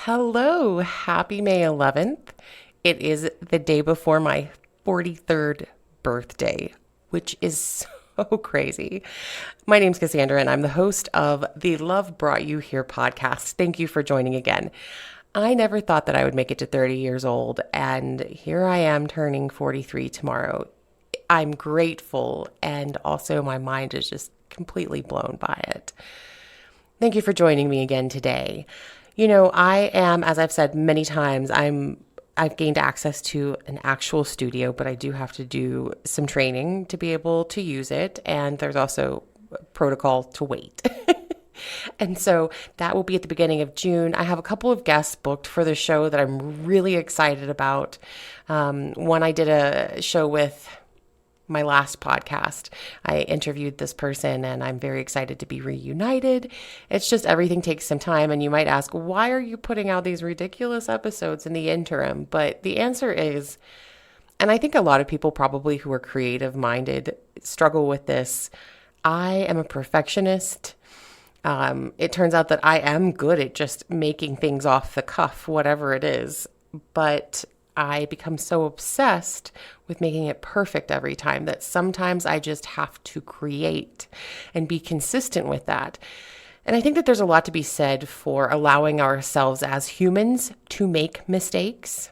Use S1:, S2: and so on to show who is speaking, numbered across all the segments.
S1: Hello, happy May 11th. It is the day before my 43rd birthday, which is so crazy. My name's Cassandra, and I'm the host of the Love Brought You Here podcast. Thank you for joining again. I never thought that I would make it to 30 years old, and here I am turning 43 tomorrow. I'm grateful, and also my mind is just completely blown by it. Thank you for joining me again today. I am, as I've said many times, I've gained access to an actual studio, but I do have to do some training to be able to use it. And there's also protocol to wait. And so that will be at the beginning of June. I have a couple of guests booked for the show that I'm really excited about. One I did a show with my last podcast. I interviewed this person and I'm very excited to be reunited. It's just everything takes some time. And you might ask, why are you putting out these ridiculous episodes in the interim? But the answer is, and I think a lot of people probably who are creative minded struggle with this. I am a perfectionist. It turns out that I am good at just making things off the cuff, whatever it is. But I become so obsessed with making it perfect every time that sometimes I just have to create and be consistent with that. And I think that there's a lot to be said for allowing ourselves as humans to make mistakes,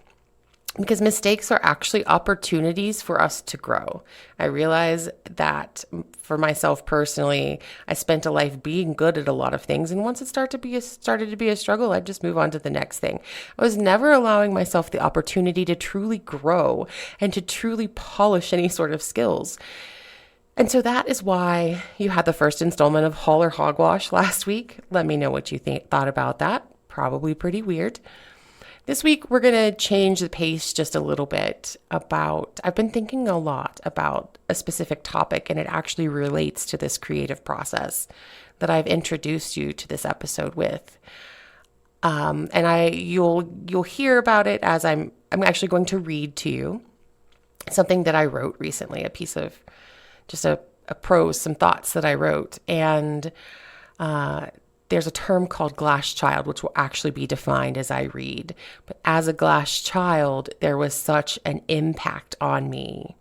S1: because mistakes are actually opportunities for us to grow. I realize that for myself personally, I spent a life being good at a lot of things. And once it started to be a struggle, I'd just move on to the next thing. I was never allowing myself the opportunity to truly grow and to truly polish any sort of skills. And so that is why you had the first installment of Hall or Hogwash last week. Let me know what you thought about that. Probably pretty weird. This week, we're going to change the pace just a little bit I've been thinking a lot about a specific topic, and it actually relates to this creative process that I've introduced you to this episode with. You'll hear about it as I'm actually going to read to you something that I wrote recently, a piece of just a prose, some thoughts that I wrote. And, there's a term called glass child, which will actually be defined as I read. But as a glass child, there was such an impact on me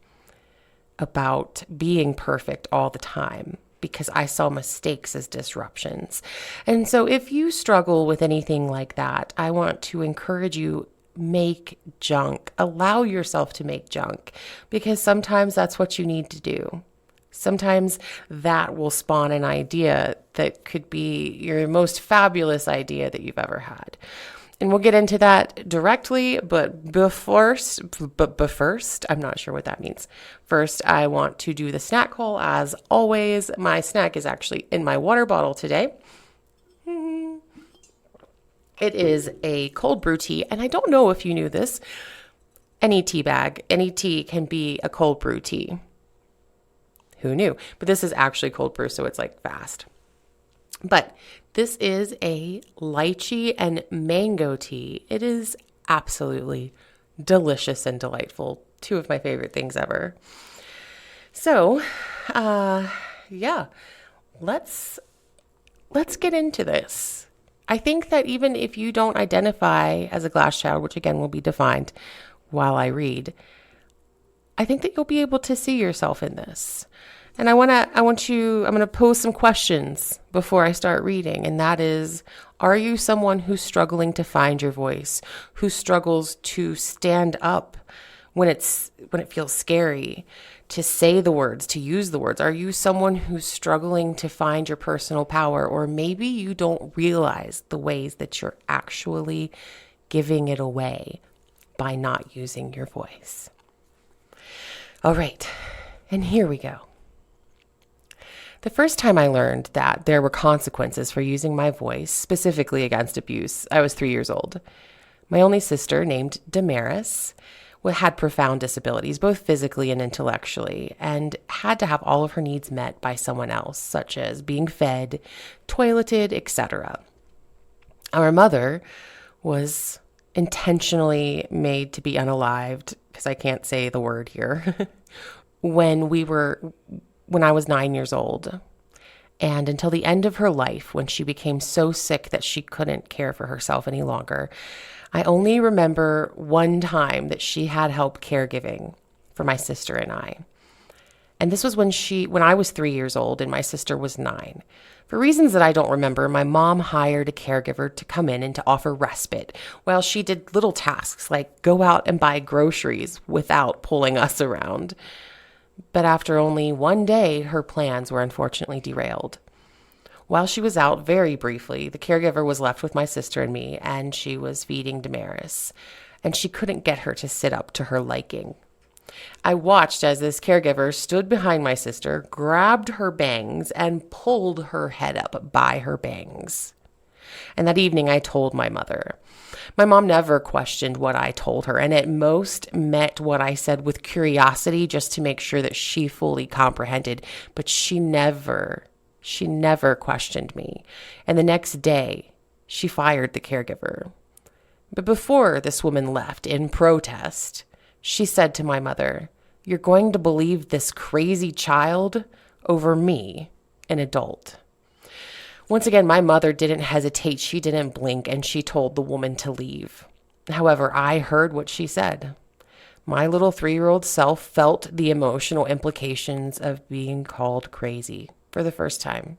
S1: about being perfect all the time because I saw mistakes as disruptions. And so if you struggle with anything like that, I want to encourage you, make junk. Allow yourself to make junk, because sometimes that's what you need to do. Sometimes that will spawn an idea that could be your most fabulous idea that you've ever had. And we'll get into that directly, but first, I'm not sure what that means. First, I want to do the snack haul as always. My snack is actually in my water bottle today. It is a cold brew tea, and I don't know if you knew this. Any tea can be a cold brew tea. Who knew? But this is actually cold brew, so it's like fast. But this is a lychee and mango tea. It is absolutely delicious and delightful. Two of my favorite things ever. So, let's get into this. I think that even if you don't identify as a glass child, which again will be defined while I read, I think that you'll be able to see yourself in this. And I'm going to pose some questions before I start reading. And that is, are you someone who's struggling to find your voice, who struggles to stand up when it feels scary, to say the words, to use the words? Are you someone who's struggling to find your personal power? Or maybe you don't realize the ways that you're actually giving it away by not using your voice. All right, and here we go. The first time I learned that there were consequences for using my voice, specifically against abuse, I was 3 years old. My only sister, named Damaris, had profound disabilities, both physically and intellectually, and had to have all of her needs met by someone else, such as being fed, toileted, etc. Our mother was intentionally made to be unalived, because I can't say the word here, when I was 9 years old. And until the end of her life, when she became so sick that she couldn't care for herself any longer, I only remember one time that she had help caregiving for my sister and I. And this was when I was 3 years old and my sister was 9. For reasons that I don't remember, my mom hired a caregiver to come in and to offer respite while she did little tasks like go out and buy groceries without pulling us around. But after only one day, her plans were unfortunately derailed. While she was out very briefly, the caregiver was left with my sister and me, and she was feeding Damaris, and she couldn't get her to sit up to her liking. I watched as this caregiver stood behind my sister, grabbed her bangs, and pulled her head up by her bangs. And that evening, I told my mother. My mom never questioned what I told her, and at most met what I said with curiosity just to make sure that she fully comprehended, but she never questioned me. And the next day, she fired the caregiver. But before this woman left in protest, she said to my mother, "You're going to believe this crazy child over me, an adult." Once again, my mother didn't hesitate. She didn't blink, and she told the woman to leave. However, I heard what she said. My little 3-year-old self felt the emotional implications of being called crazy for the first time,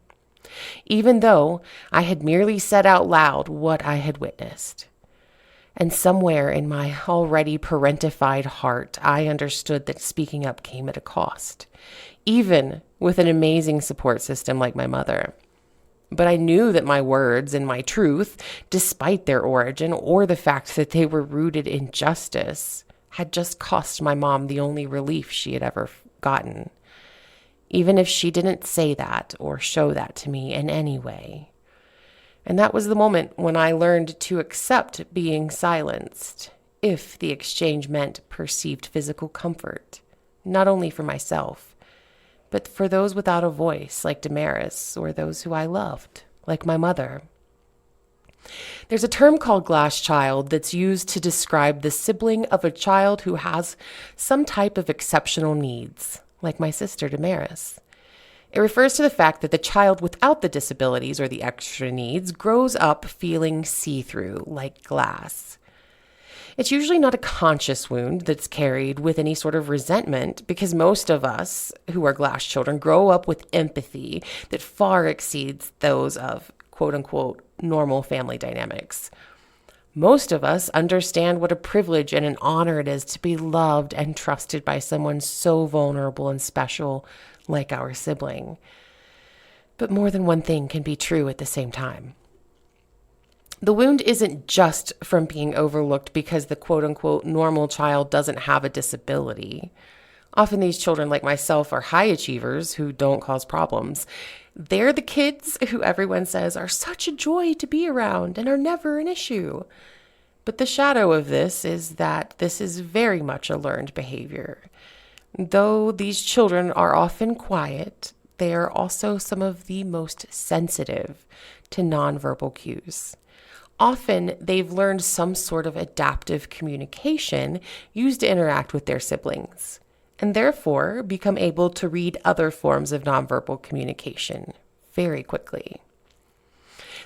S1: even though I had merely said out loud what I had witnessed. And somewhere in my already parentified heart, I understood that speaking up came at a cost, even with an amazing support system like my mother. But I knew that my words and my truth, despite their origin or the fact that they were rooted in justice, had just cost my mom the only relief she had ever gotten, even if she didn't say that or show that to me in any way. And that was the moment when I learned to accept being silenced if the exchange meant perceived physical comfort, not only for myself, but for those without a voice like Damaris or those who I loved, like my mother. There's a term called glass child that's used to describe the sibling of a child who has some type of exceptional needs, like my sister Damaris. It refers to the fact that the child without the disabilities or the extra needs grows up feeling see-through, like glass. It's usually not a conscious wound that's carried with any sort of resentment, because most of us who are glass children grow up with empathy that far exceeds those of quote-unquote normal family dynamics. Most of us understand what a privilege and an honor it is to be loved and trusted by someone so vulnerable and special like our sibling. But more than one thing can be true at the same time. The wound isn't just from being overlooked because the quote-unquote normal child doesn't have a disability. Often these children, like myself, are high achievers who don't cause problems. They're the kids who everyone says are such a joy to be around and are never an issue. But the shadow of this is that this is very much a learned behavior. Though these children are often quiet, they are also some of the most sensitive to nonverbal cues. Often, they've learned some sort of adaptive communication used to interact with their siblings, and therefore become able to read other forms of nonverbal communication very quickly.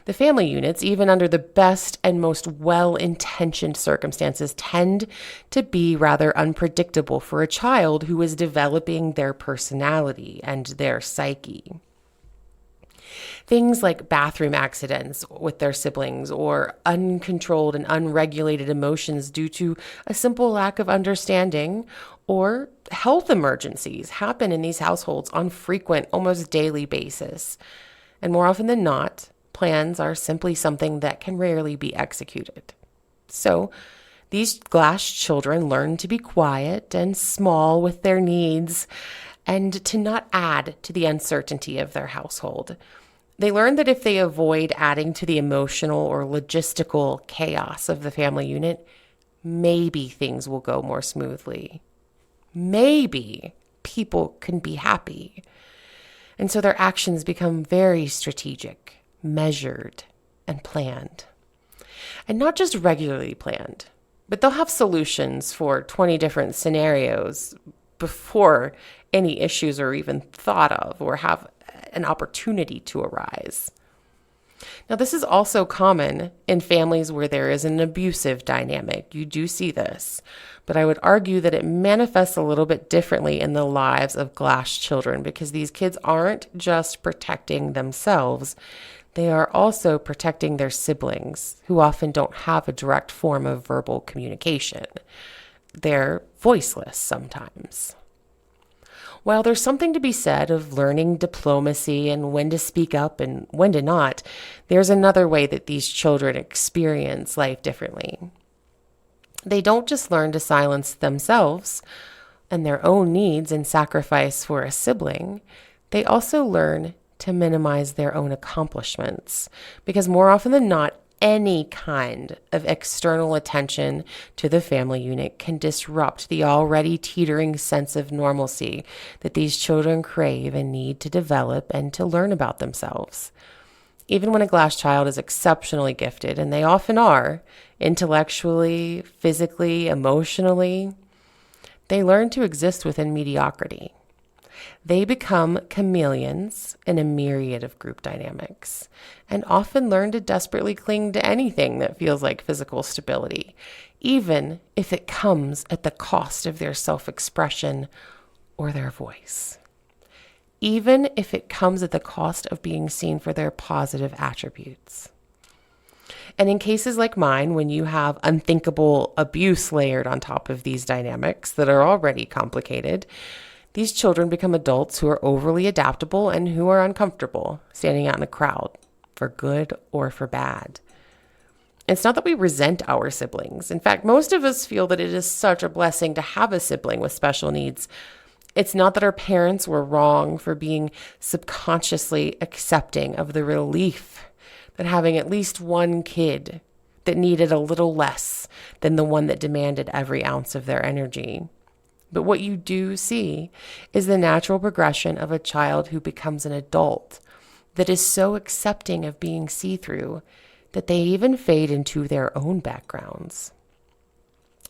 S1: The family units, even under the best and most well-intentioned circumstances, tend to be rather unpredictable for a child who is developing their personality and their psyche. Things like bathroom accidents with their siblings or uncontrolled and unregulated emotions due to a simple lack of understanding or health emergencies happen in these households on frequent, almost daily basis. And more often than not, plans are simply something that can rarely be executed. So, these glass children learn to be quiet and small with their needs and to not add to the uncertainty of their household. They learn that if they avoid adding to the emotional or logistical chaos of the family unit, maybe things will go more smoothly. Maybe people can be happy. And so their actions become very strategic, measured, and planned. And not just regularly planned, but they'll have solutions for 20 different scenarios before any issues are even thought of, or have an opportunity to arise. Now, this is also common in families where there is an abusive dynamic. You do see this, but I would argue that it manifests a little bit differently in the lives of glass children because these kids aren't just protecting themselves. They are also protecting their siblings, who often don't have a direct form of verbal communication. They're voiceless sometimes. While there's something to be said of learning diplomacy and when to speak up and when to not, there's another way that these children experience life differently. They don't just learn to silence themselves and their own needs and sacrifice for a sibling. They also learn to minimize their own accomplishments, because more often than not, any kind of external attention to the family unit can disrupt the already teetering sense of normalcy that these children crave and need to develop and to learn about themselves. Even when a glass child is exceptionally gifted, and they often are, intellectually, physically, emotionally, they learn to exist within mediocrity. They become chameleons in a myriad of group dynamics and often learn to desperately cling to anything that feels like physical stability, even if it comes at the cost of their self-expression or their voice. Even if it comes at the cost of being seen for their positive attributes. And in cases like mine, when you have unthinkable abuse layered on top of these dynamics that are already complicated, these children become adults who are overly adaptable and who are uncomfortable standing out in a crowd, for good or for bad. It's not that we resent our siblings. In fact, most of us feel that it is such a blessing to have a sibling with special needs. It's not that our parents were wrong for being subconsciously accepting of the relief that having at least one kid that needed a little less than the one that demanded every ounce of their energy. But what you do see is the natural progression of a child who becomes an adult that is so accepting of being see-through that they even fade into their own backgrounds.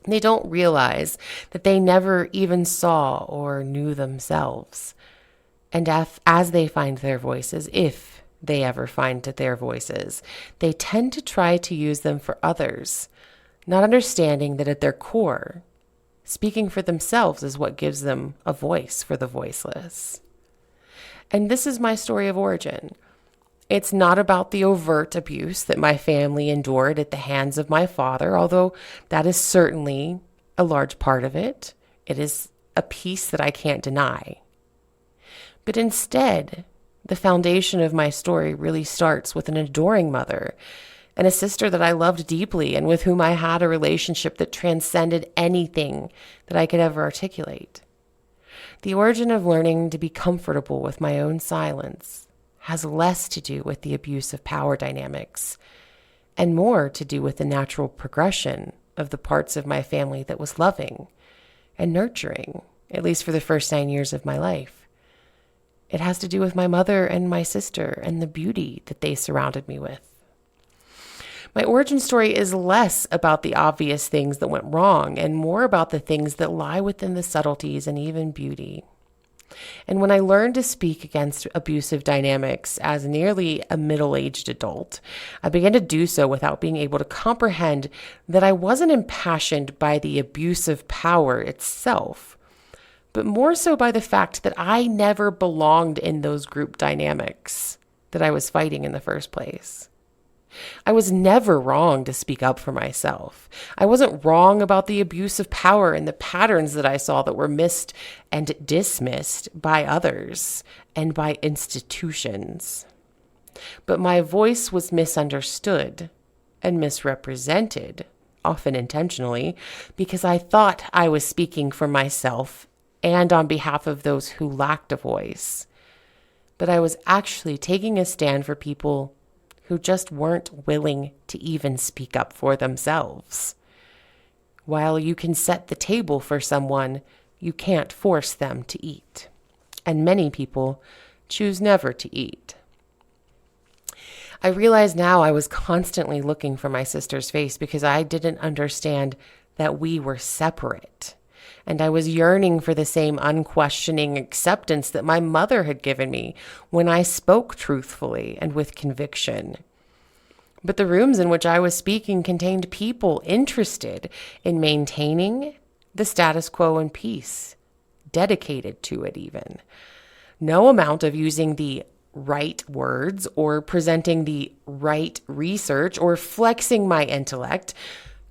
S1: They don't realize that they never even saw or knew themselves. And as they find their voices, if they ever find their voices, they tend to try to use them for others, not understanding that at their core, speaking for themselves is what gives them a voice for the voiceless. And this is my story of origin. It's not about the overt abuse that my family endured at the hands of my father, although that is certainly a large part of it. It is a piece that I can't deny. But instead, the foundation of my story really starts with an adoring mother and a sister that I loved deeply and with whom I had a relationship that transcended anything that I could ever articulate. The origin of learning to be comfortable with my own silence has less to do with the abuse of power dynamics and more to do with the natural progression of the parts of my family that was loving and nurturing, at least for the first 9 years of my life. It has to do with my mother and my sister and the beauty that they surrounded me with. My origin story is less about the obvious things that went wrong and more about the things that lie within the subtleties and even beauty. And when I learned to speak against abusive dynamics as nearly a middle-aged adult, I began to do so without being able to comprehend that I wasn't impassioned by the abuse of power itself, but more so by the fact that I never belonged in those group dynamics that I was fighting in the first place. I was never wrong to speak up for myself. I wasn't wrong about the abuse of power and the patterns that I saw that were missed and dismissed by others and by institutions. But my voice was misunderstood and misrepresented, often intentionally, because I thought I was speaking for myself and on behalf of those who lacked a voice. But I was actually taking a stand for people who just weren't willing to even speak up for themselves. While you can set the table for someone, you can't force them to eat. And many people choose never to eat. I realize now I was constantly looking for my sister's face because I didn't understand that we were separate. And I was yearning for the same unquestioning acceptance that my mother had given me when I spoke truthfully and with conviction. But the rooms in which I was speaking contained people interested in maintaining the status quo and peace, dedicated to it even. No amount of using the right words or presenting the right research or flexing my intellect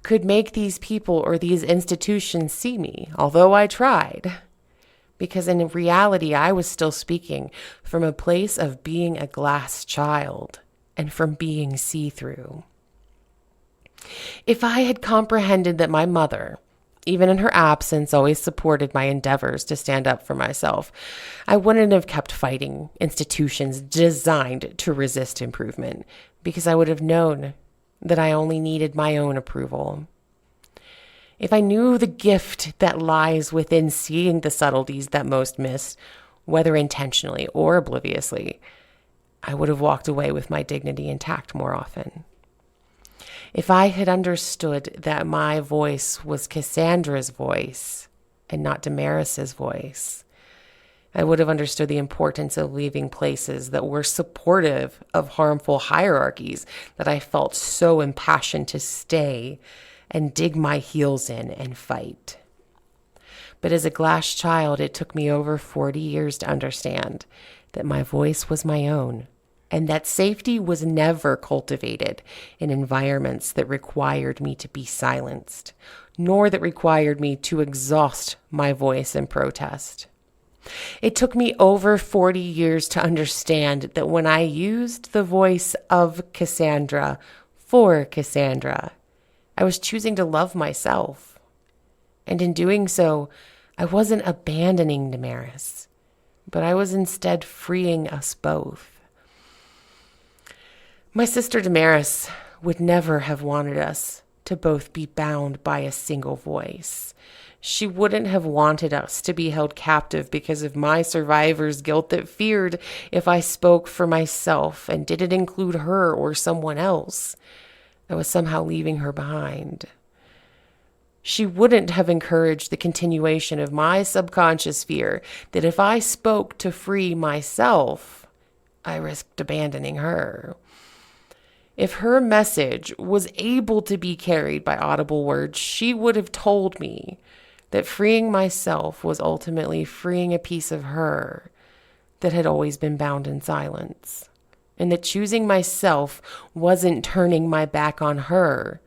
S1: could make these people or these institutions see me, although I tried. Because in reality, I was still speaking from a place of being a glass child and from being see-through. If I had comprehended that my mother, even in her absence, always supported my endeavors to stand up for myself, I wouldn't have kept fighting institutions designed to resist improvement, because I would have known that I only needed my own approval. If I knew the gift that lies within seeing the subtleties that most miss, whether intentionally or obliviously, I would have walked away with my dignity intact more often. If I had understood that my voice was Cassandra's voice and not Damaris's voice, I would have understood the importance of leaving places that were supportive of harmful hierarchies that I felt so impassioned to stay and dig my heels in and fight. But as a glass child, it took me over 40 years to understand that my voice was my own, and that safety was never cultivated in environments that required me to be silenced, nor that required me to exhaust my voice in protest. It took me over 40 years to understand that when I used the voice of Cassandra for Cassandra, I was choosing to love myself. And in doing so, I wasn't abandoning Damaris, but I was instead freeing us both. My sister Damaris would never have wanted us to both be bound by a single voice. She wouldn't have wanted us to be held captive because of my survivor's guilt that feared if I spoke for myself and didn't include her or someone else, I was somehow leaving her behind. She wouldn't have encouraged the continuation of my subconscious fear that if I spoke to free myself, I risked abandoning her. If her message was able to be carried by audible words, she would have told me that freeing myself was ultimately freeing a piece of her that had always been bound in silence, and that choosing myself wasn't turning my back on her,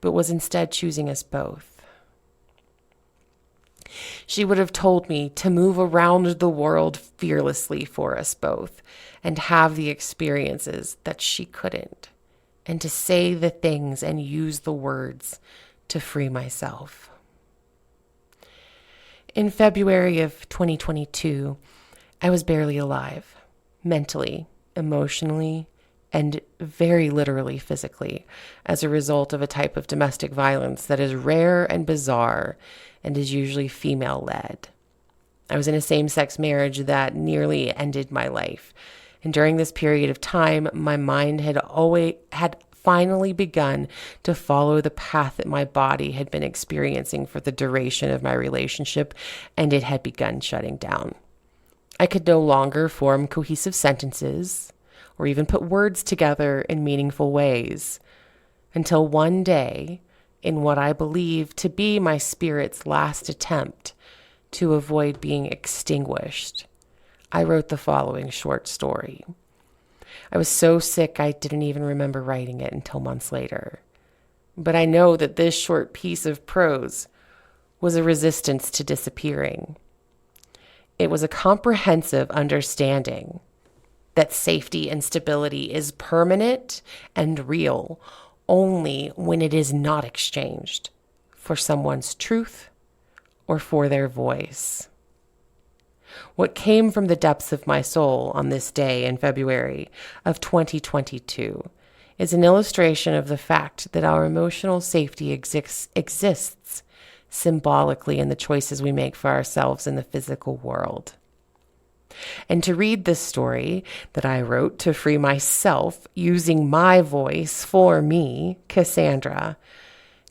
S1: but was instead choosing us both. She would have told me to move around the world fearlessly for us both and have the experiences that she couldn't, and to say the things and use the words to free myself. In February of 2022, I was barely alive, mentally, emotionally, and very literally physically, as a result of a type of domestic violence that is rare and bizarre and is usually female-led. I was in a same-sex marriage that nearly ended my life. And during this period of time, my mind had finally begun to follow the path that my body had been experiencing for the duration of my relationship, and it had begun shutting down. I could no longer form cohesive sentences or even put words together in meaningful ways until one day, in what I believe to be my spirit's last attempt to avoid being extinguished, I wrote the following short story. I was so sick I didn't even remember writing it until months later. But I know that this short piece of prose was a resistance to disappearing. It was a comprehensive understanding that safety and stability is permanent and real only when it is not exchanged for someone's truth or for their voice. What came from the depths of my soul on this day in February of 2022 is an illustration of the fact that our emotional safety exists symbolically in the choices we make for ourselves in the physical world. And to read this story that I wrote to free myself using my voice for me, Cassandra,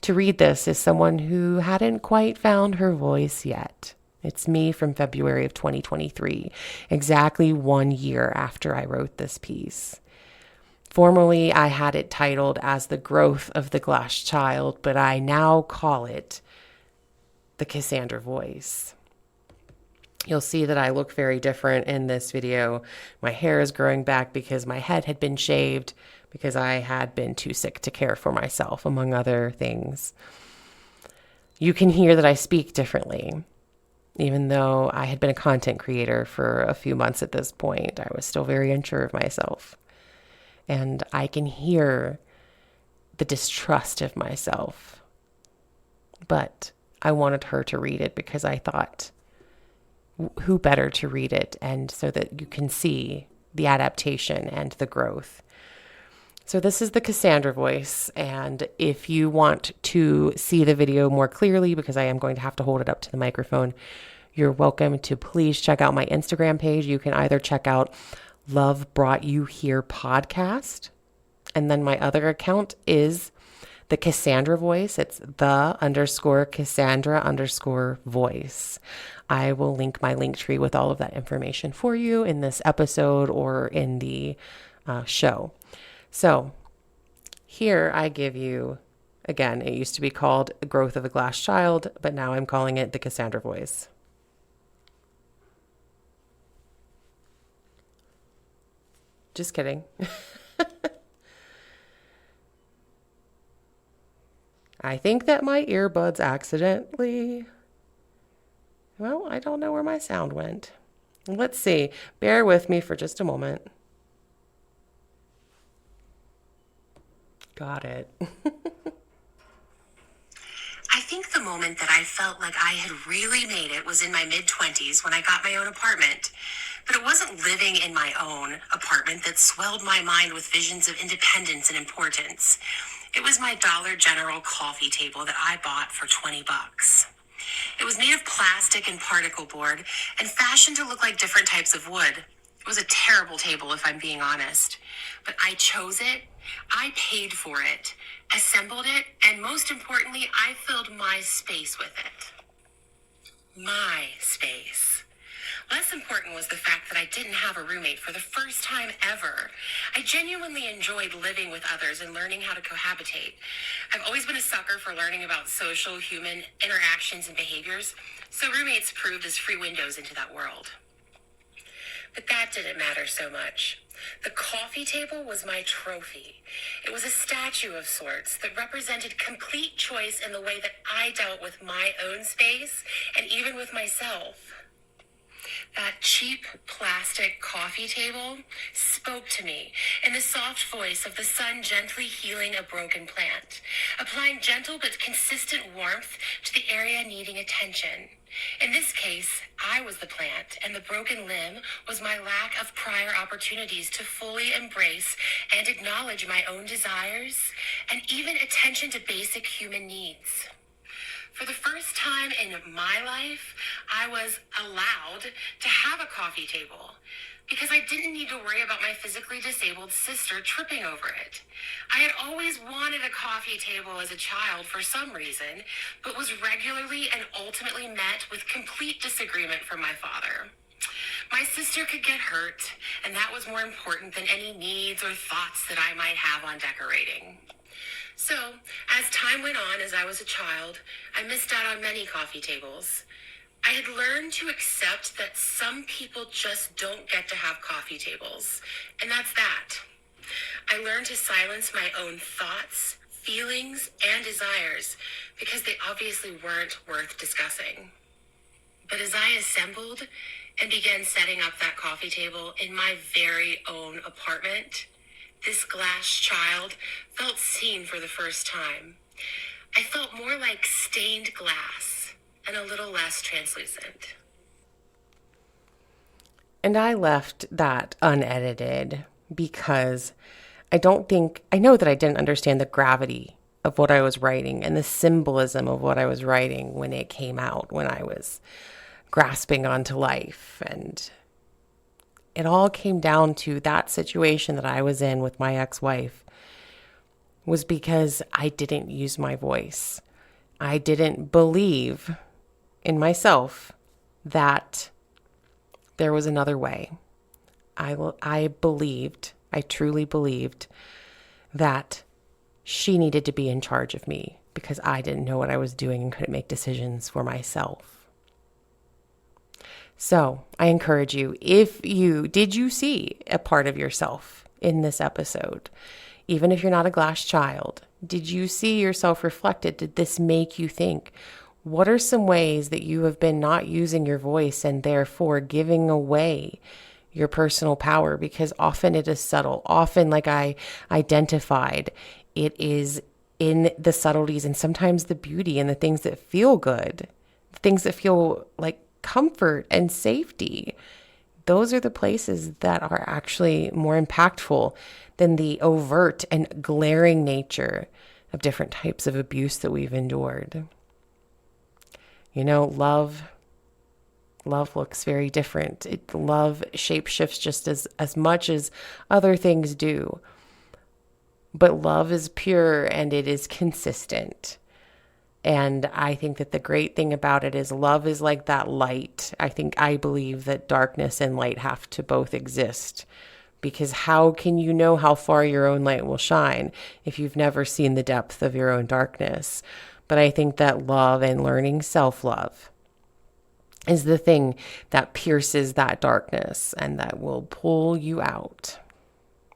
S1: to read this is someone who hadn't quite found her voice yet. It's me from February of 2023, exactly 1 year after I wrote this piece. Formerly, I had it titled as The Growth of the Glass Child, but I now call it The Cassandra Voice. You'll see that I look very different in this video. My hair is growing back because my head had been shaved because I had been too sick to care for myself, among other things. You can hear that I speak differently. Even though I had been a content creator for a few months at this point, I was still very unsure of myself. And I can hear the distrust of myself. But I wanted her to read it because I thought, who better to read it, and so that you can see the adaptation and the growth. So this is the Cassandra Voice, and if you want to see the video more clearly, because I am going to have to hold it up to the microphone, you're welcome to please check out my Instagram page. You can either check out Love Brought You Here podcast, and then my other account is the Cassandra Voice. It's _Cassandra_voice. I will link my link tree with all of that information for you in this episode or in the show. So here I give you, again, it used to be called The Growth of a Glass Child, but now I'm calling it the Cassandra Voice. Just kidding. I think that my earbuds accidentally... Well, I don't know where my sound went. Let's see. Bear with me for just a moment. Got it.
S2: I think the moment that I felt like I had really made it was in my mid-20s when I got my own apartment. But it wasn't living in my own apartment that swelled my mind with visions of independence and importance. It was my Dollar General coffee table that I bought for $20. It was made of plastic and particle board and fashioned to look like different types of wood. It was a terrible table, if I'm being honest. But I chose it, I paid for it, assembled it, and most importantly, I filled my space with it. My space. Less important was the fact that I didn't have a roommate for the first time ever. I genuinely enjoyed living with others and learning how to cohabitate. I've always been a sucker for learning about social human interactions and behaviors, so roommates proved as free windows into that world. But that didn't matter so much. The coffee table was my trophy. It was a statue of sorts that represented complete choice in the way that I dealt with my own space and even with myself. That cheap plastic coffee table spoke to me in the soft voice of the sun gently healing a broken plant, applying gentle but consistent warmth to the area needing attention. In this case, I was the plant, and the broken limb was my lack of prior opportunities to fully embrace and acknowledge my own desires and even attention to basic human needs. For the first time in my life, I was allowed to have a coffee table because I didn't need to worry about my physically disabled sister tripping over it. I had always wanted a coffee table as a child for some reason, but was regularly and ultimately met with complete disagreement from my father. My sister could get hurt, and that was more important than any needs or thoughts that I might have on decorating. So, as time went on, as I was a child, I missed out on many coffee tables. I had learned to accept that some people just don't get to have coffee tables, and that's that. I learned to silence my own thoughts, feelings, and desires because they obviously weren't worth discussing. But as I assembled and began setting up that coffee table in my very own apartment, this glass child felt seen for the first time. I felt more like stained glass and a little less translucent.
S1: And I left that unedited because I know that I didn't understand the gravity of what I was writing and the symbolism of what I was writing when it came out, when I was grasping onto life. And it all came down to that situation that I was in with my ex-wife, was because I didn't use my voice. I didn't believe in myself that there was another way. I truly believed that she needed to be in charge of me because I didn't know what I was doing and couldn't make decisions for myself. So I encourage you, did you see a part of yourself in this episode? Even if you're not a glass child, did you see yourself reflected? Did this make you think? What are some ways that you have been not using your voice and therefore giving away your personal power? Because often it is subtle. Often, like I identified, it is in the subtleties and sometimes the beauty and the things that feel good, the things that feel like comfort and safety. Those are the places that are actually more impactful than the overt and glaring nature of different types of abuse that we've endured. You know, love looks very different. Love shapeshifts just as much as other things do. But love is pure and it is consistent. And I think that the great thing about it is love is like that light. I believe that darkness and light have to both exist. Because how can you know how far your own light will shine if you've never seen the depth of your own darkness? But I think that love and learning self-love is the thing that pierces that darkness and that will pull you out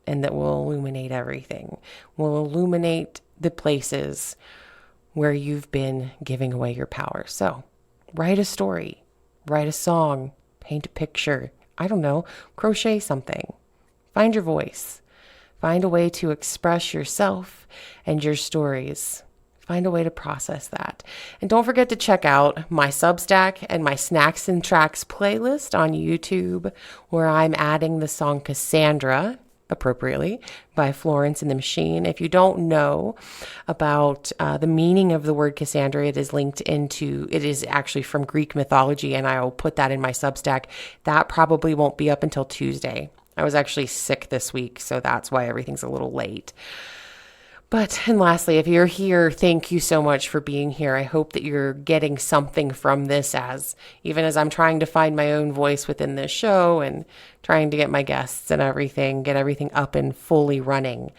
S1: and that will illuminate everything, will illuminate the places where you've been giving away your power. So write a story, write a song, paint a picture, I don't know, crochet something. Find your voice. Find a way to express yourself and your stories. Find a way to process that. And don't forget to check out my Substack and my Snacks and Tracks playlist on YouTube, where I'm adding the song Cassandra, appropriately, by Florence and the Machine. If you don't know about the meaning of the word Cassandra, it is actually from Greek mythology, and I will put that in my Substack. That probably won't be up until Tuesday. I was actually sick this week, so that's why everything's a little late. And lastly, if you're here, thank you so much for being here. I hope that you're getting something from this even as I'm trying to find my own voice within this show and trying to get my guests and get everything up and fully running.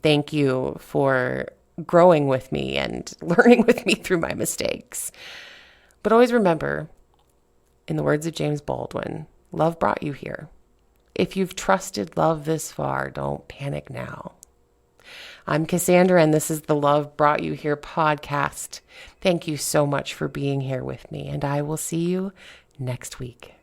S1: Thank you for growing with me and learning with me through my mistakes. But always remember, in the words of James Baldwin, love brought you here. If you've trusted love this far, don't panic now. I'm Cassandra, and this is the Love Brought You Here podcast. Thank you so much for being here with me, and I will see you next week.